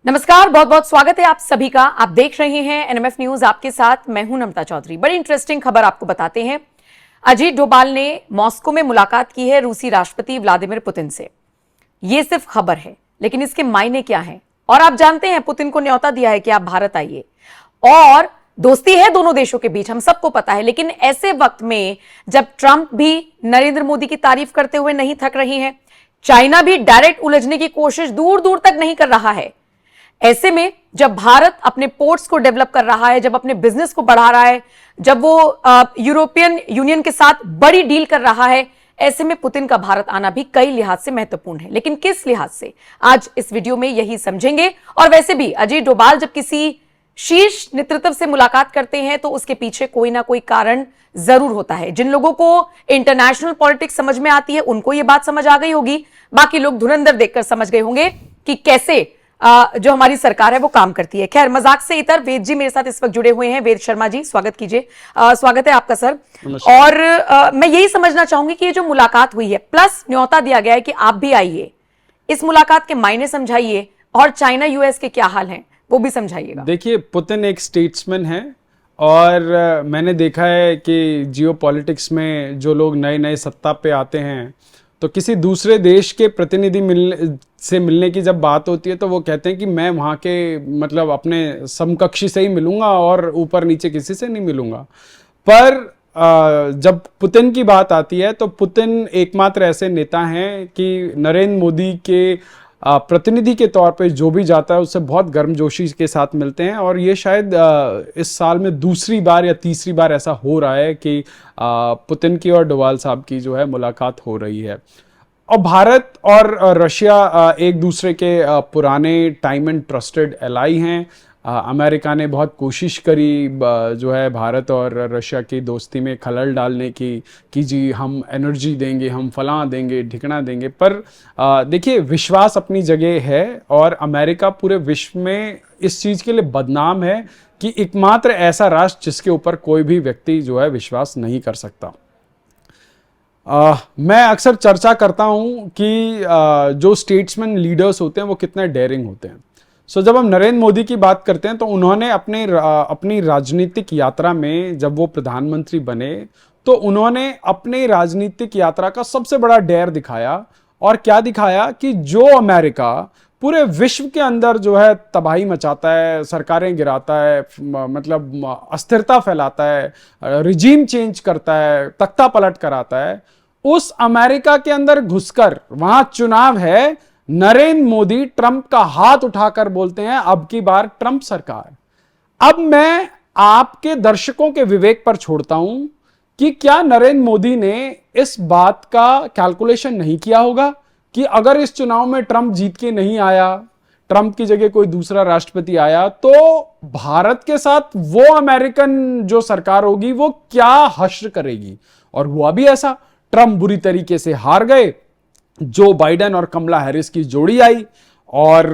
नमस्कार, बहुत बहुत स्वागत है आप सभी का। आप देख रहे हैं एनएमएफ न्यूज, आपके साथ मैं हूं नम्रता चौधरी। बड़ी इंटरेस्टिंग खबर आपको बताते हैं। अजीत डोभाल ने मॉस्को में मुलाकात की है रूसी राष्ट्रपति व्लादिमीर पुतिन से। यह सिर्फ खबर है, लेकिन इसके मायने क्या हैं? और आप जानते हैं पुतिन को न्योता दिया है कि आप भारत आइए, और दोस्ती है दोनों देशों के बीच, हम सबको पता है। लेकिन ऐसे वक्त में जब ट्रंप भी नरेंद्र मोदी की तारीफ करते हुए नहीं थक रही है, चाइना भी डायरेक्ट उलझने की कोशिश दूर दूर तक नहीं कर रहा है, ऐसे में जब भारत अपने पोर्ट्स को डेवलप कर रहा है, जब अपने बिजनेस को बढ़ा रहा है, जब वो यूरोपियन यूनियन के साथ बड़ी डील कर रहा है, ऐसे में पुतिन का भारत आना भी कई लिहाज से महत्वपूर्ण है। लेकिन किस लिहाज से, आज इस वीडियो में यही समझेंगे। और वैसे भी अजीत डोभाल जब किसी शीर्ष नेतृत्व से मुलाकात करते हैं तो उसके पीछे कोई ना कोई कारण जरूर होता है। जिन लोगों को इंटरनेशनल पॉलिटिक्स समझ में आती है उनको यह बात समझ आ गई होगी, बाकी लोग धुरंधर देखकर समझ गए होंगे कि कैसे जो हमारी सरकार है वो काम करती है। खैर, मजाक से इतर, वेद जी मेरे साथ इस वक्त जुड़े हुए हैं। वेद शर्मा जी, स्वागत कीजिए। स्वागत है आपका सर। और मैं यही समझना चाहूंगी कि ये जो मुलाकात हुई है, प्लस न्योता दिया गया है कि आप भी आइए, इस मुलाकात के मायने समझाइए, और चाइना यूएस के क्या हाल हैं वो भी समझाइएगा। देखिए, पुतिन एक स्टेट्समैन है, और मैंने देखा है कि जियोपॉलिटिक्स में जो लोग नए नए सत्ता पे आते हैं, तो किसी दूसरे देश के प्रतिनिधि मिलने की जब बात होती है तो वो कहते हैं कि मैं वहाँ के मतलब अपने समकक्षी से ही मिलूंगा और ऊपर नीचे किसी से नहीं मिलूंगा। पर जब पुतिन की बात आती है तो पुतिन एकमात्र ऐसे नेता हैं कि नरेंद्र मोदी के प्रतिनिधि के तौर पे जो भी जाता है उससे बहुत गर्मजोशी के साथ मिलते हैं। और ये शायद इस साल में दूसरी बार या तीसरी बार ऐसा हो रहा है कि पुतिन की और डोभाल साहब की जो है मुलाकात हो रही है। और भारत और रशिया एक दूसरे के पुराने टाइम एंड ट्रस्टेड एलाई हैं। अमेरिका ने बहुत कोशिश करी जो है भारत और रशिया की दोस्ती में खलल डालने की, कि जी हम एनर्जी देंगे, हम फलां देंगे, ढिकना देंगे। पर देखिए, विश्वास अपनी जगह है, और अमेरिका पूरे विश्व में इस चीज़ के लिए बदनाम है कि एकमात्र ऐसा राष्ट्र जिसके ऊपर कोई भी व्यक्ति जो है विश्वास नहीं कर सकता। मैं अक्सर चर्चा करता हूं कि जो स्टेट्समैन लीडर्स होते हैं वो कितने डेयरिंग होते हैं। जब हम नरेंद्र मोदी की बात करते हैं तो उन्होंने अपनी राजनीतिक यात्रा में, जब वो प्रधानमंत्री बने, तो उन्होंने अपनी राजनीतिक यात्रा का सबसे बड़ा डेयर दिखाया। और क्या दिखाया कि जो अमेरिका पूरे विश्व के अंदर जो है तबाही मचाता है, सरकारें गिराता है, मतलब अस्थिरता फैलाता है, रिजीम चेंज करता है, तख्ता पलट कराता है, उस अमेरिका के अंदर घुसकर, वहां चुनाव है, नरेंद्र मोदी ट्रंप का हाथ उठाकर बोलते हैं अब की बार ट्रंप सरकार। अब मैं आपके दर्शकों के विवेक पर छोड़ता हूं कि क्या नरेंद्र मोदी ने इस बात का कैलकुलेशन नहीं किया होगा कि अगर इस चुनाव में ट्रंप जीत के नहीं आया, ट्रंप की जगह कोई दूसरा राष्ट्रपति आया, तो भारत के साथ वो अमेरिकन जो सरकार होगी वो क्या हश्र करेगी। और हुआ भी ऐसा, ट्रंप बुरी तरीके से हार गए, जो बाइडेन और कमला हैरिस की जोड़ी आई, और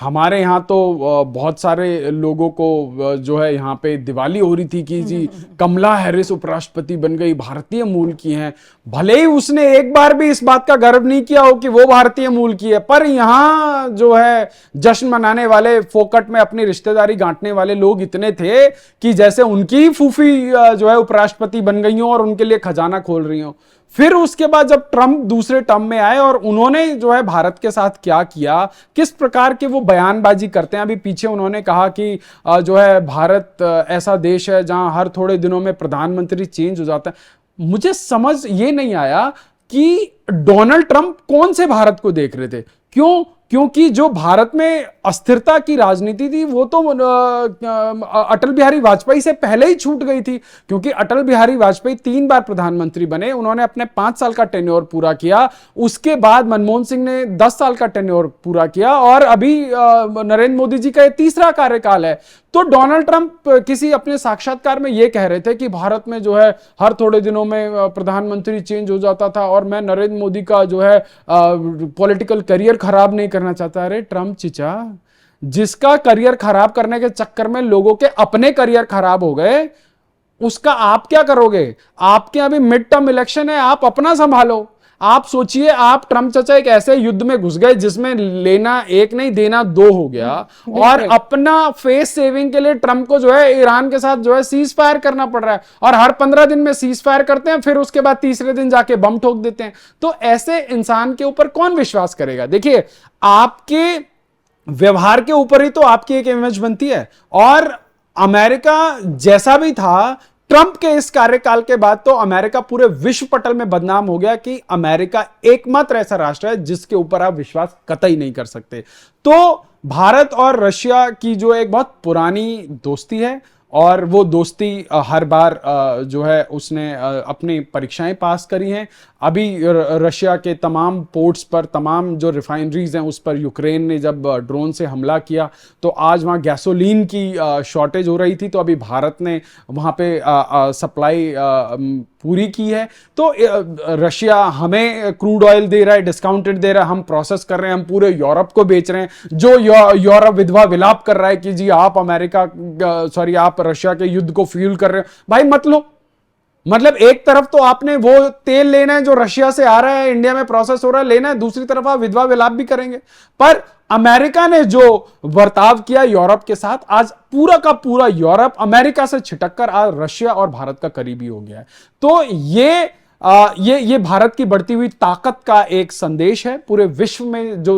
हमारे यहाँ तो बहुत सारे लोगों को जो है यहाँ पे दिवाली हो रही थी कि जी कमला हैरिस उपराष्ट्रपति बन गई, भारतीय मूल की हैं। भले ही उसने एक बार भी इस बात का गर्व नहीं किया हो कि वो भारतीय मूल की है, पर यहाँ जो है जश्न मनाने वाले, फोकट में अपनी रिश्तेदारी गांठने वाले लोग इतने थे कि जैसे उनकी फूफी जो है उपराष्ट्रपति बन गई हो और उनके लिए खजाना खोल रही हो। फिर उसके बाद जब ट्रंप दूसरे टर्म में आए और उन्होंने जो है भारत के साथ क्या किया, किस प्रकार के वो बयानबाजी करते हैं। अभी पीछे उन्होंने कहा कि जो है भारत ऐसा देश है जहां हर थोड़े दिनों में प्रधानमंत्री चेंज हो जाता है। मुझे समझ ये नहीं आया कि डोनाल्ड ट्रंप कौन से भारत को देख रहे थे। क्योंकि जो भारत में अस्थिरता की राजनीति थी वो तो अटल बिहारी वाजपेयी से पहले ही छूट गई थी, क्योंकि अटल बिहारी वाजपेयी 3 बार प्रधानमंत्री बने, उन्होंने अपने 5 साल का टेन्योर पूरा किया। उसके बाद मनमोहन सिंह ने 10 साल का टेन्योर पूरा किया, और अभी नरेंद्र मोदी जी का ये तीसरा कार्यकाल है। तो डोनाल्ड ट्रंप किसी अपने साक्षात्कार में ये कह रहे थे कि भारत में जो है हर थोड़े दिनों में प्रधानमंत्री चेंज हो जाता था, और मैं नरेंद्र मोदी का जो है पॉलिटिकल करियर खराब नहीं करना चाहता। अरे ट्रंप चिचा, जिसका करियर खराब करने के चक्कर में लोगों के अपने करियर खराब हो गए, उसका आप क्या करोगे? आपके अभी मिड टर्म इलेक्शन है, आप अपना संभालो। आप सोचिए, आप ट्रम्प चाचा एक ऐसे युद्ध में घुस गए जिसमें लेना एक नहीं देना दो हो गया, और अपना फेस सेविंग के लिए ट्रम्प को जो है ईरान के साथ जो है सीज फायर करना पड़ रहा है, और हर 15 दिन में सीज फायर करते हैं, फिर उसके बाद तीसरे दिन जाके बम ठोक देते हैं। तो ऐसे इंसान के ऊपर कौन विश्वास करेगा? देखिए, आपके व्यवहार के ऊपर ही तो आपकी एक इमेज बनती है। और अमेरिका जैसा भी था, ट्रंप के इस कार्यकाल के बाद तो अमेरिका पूरे विश्व पटल में बदनाम हो गया कि अमेरिका एकमात्र ऐसा राष्ट्र है जिसके ऊपर आप विश्वास कतई नहीं कर सकते। तो भारत और रशिया की जो एक बहुत पुरानी दोस्ती है, और वो दोस्ती हर बार जो है उसने अपनी परीक्षाएं पास करी हैं। अभी रशिया के तमाम पोर्ट्स पर, तमाम जो रिफाइनरीज हैं उस पर यूक्रेन ने जब ड्रोन से हमला किया, तो आज वहाँ गैसोलीन की शॉर्टेज हो रही थी, तो अभी भारत ने वहाँ पे सप्लाई पूरी की है। तो रशिया हमें क्रूड ऑयल दे रहा है, डिस्काउंटेड दे रहा है, हम प्रोसेस कर रहे हैं, हम पूरे यूरोप को बेच रहे हैं, जो यूरोप विधवा विलाप कर रहा है कि जी आप आप रशिया के युद्ध को फ्यूल कर रहे हो। भाई मत लो, मतलब एक तरफ तो आपने वो तेल लेना है जो रशिया से आ रहा है, इंडिया में प्रोसेस हो रहा है, लेना है, दूसरी तरफ आप विधवा विलाप भी करेंगे। पर अमेरिका ने जो बर्ताव किया यूरोप के साथ, आज पूरा का पूरा यूरोप अमेरिका से छिटककर आज रशिया और भारत का करीबी हो गया है। तो ये भारत की बढ़ती हुई ताकत का एक संदेश है पूरे विश्व में। जो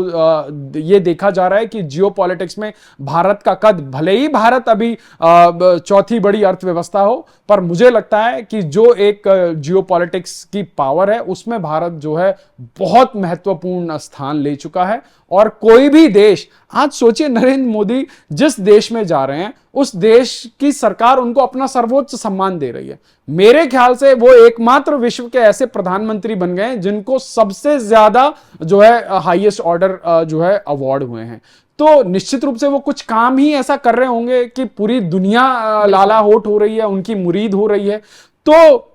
ये देखा जा रहा है कि जियोपॉलिटिक्स में भारत का कद, भले ही भारत अभी चौथी बड़ी अर्थव्यवस्था हो, पर मुझे लगता है कि जो एक जियोपॉलिटिक्स की पावर है उसमें भारत जो है बहुत महत्वपूर्ण स्थान ले चुका है। और कोई भी देश, आज सोचिए नरेंद्र मोदी जिस देश में जा रहे हैं उस देश की सरकार उनको अपना सर्वोच्च सम्मान दे रही है। मेरे ख्याल से वो एकमात्र विश्व के ऐसे प्रधानमंत्री बन गए हैं जिनको सबसे ज्यादा जो है हाईएस्ट ऑर्डर जो है अवार्ड हुए हैं। तो निश्चित रूप से वो कुछ काम ही ऐसा कर रहे होंगे कि पूरी दुनिया लाला होठ हो रही है, उनकी मुरीद हो रही है। तो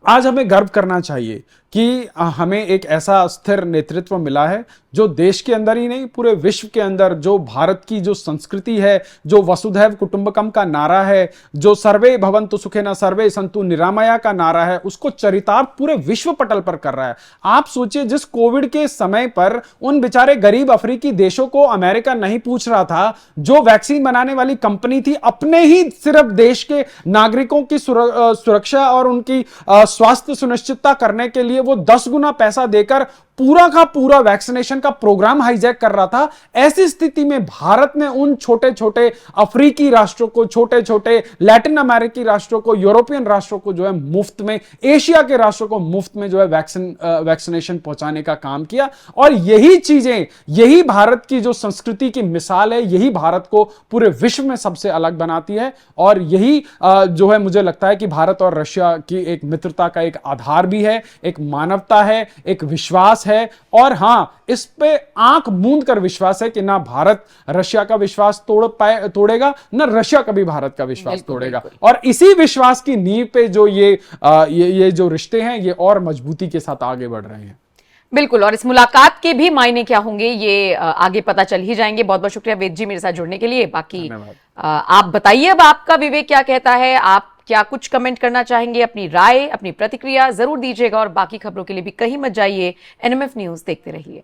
आज हमें गर्व करना चाहिए कि हमें एक ऐसा स्थिर नेतृत्व मिला है जो देश के अंदर ही नहीं पूरे विश्व के अंदर, जो भारत की जो संस्कृति है, जो वसुधैव कुटुंबकम का नारा है, जो सर्वे भवन्तु सुखिनः सर्वे सन्तु निरामया का नारा है, उसको चरितार्थ पूरे विश्व पटल पर कर रहा है। आप सोचिए, जिस कोविड के समय पर उन बेचारे गरीब अफ्रीकी देशों को अमेरिका नहीं पूछ रहा था, जो वैक्सीन बनाने वाली कंपनी थी अपने ही सिर्फ देश के नागरिकों की सुरक्षा और उनकी स्वास्थ्य सुनिश्चितता करने के लिए वो 10 गुना पैसा देकर पूरा का पूरा वैक्सीनेशन का प्रोग्राम हाईजैक कर रहा था। ऐसी स्थिति में भारत ने उन छोटे छोटे अफ्रीकी राष्ट्रों को, छोटे छोटे लैटिन अमेरिकी राष्ट्रों को, यूरोपियन राष्ट्रों को जो है मुफ्त में, एशिया के राष्ट्रों को मुफ्त में जो है वैक्सीनेशन पहुंचाने का काम किया। और यही चीजें, यही भारत की जो संस्कृति की मिसाल है, यही भारत को पूरे विश्व में सबसे अलग बनाती है। और यही जो है मुझे लगता है कि भारत और रशिया की एक मित्रता का एक आधार भी है, एक मानवता है, एक विश्वास है। और हां, इस पे आंख मूंद कर विश्वास है कि ना भारत रशिया का विश्वास तोड़ेगा, ना रशिया कभी भारत का विश्वास तोड़ेगा। और इसी विश्वास की नींव पे जो ये जो रिश्ते हैं ये और मजबूती के साथ आगे बढ़ रहे हैं। बिल्कुल, और इस मुलाकात के भी मायने क्या होंगे ये आगे पता चल ही जाएंगे। बहुत बहुत शुक्रिया वेद जी मेरे साथ जुड़ने के लिए। बाकी आप बताइए अब आपका विवेक क्या कहता है, आप क्या कुछ कमेंट करना चाहेंगे, अपनी राय, अपनी प्रतिक्रिया जरूर दीजिएगा। और बाकी खबरों के लिए भी कहीं मत जाइए, एनएमएफ न्यूज देखते रहिए।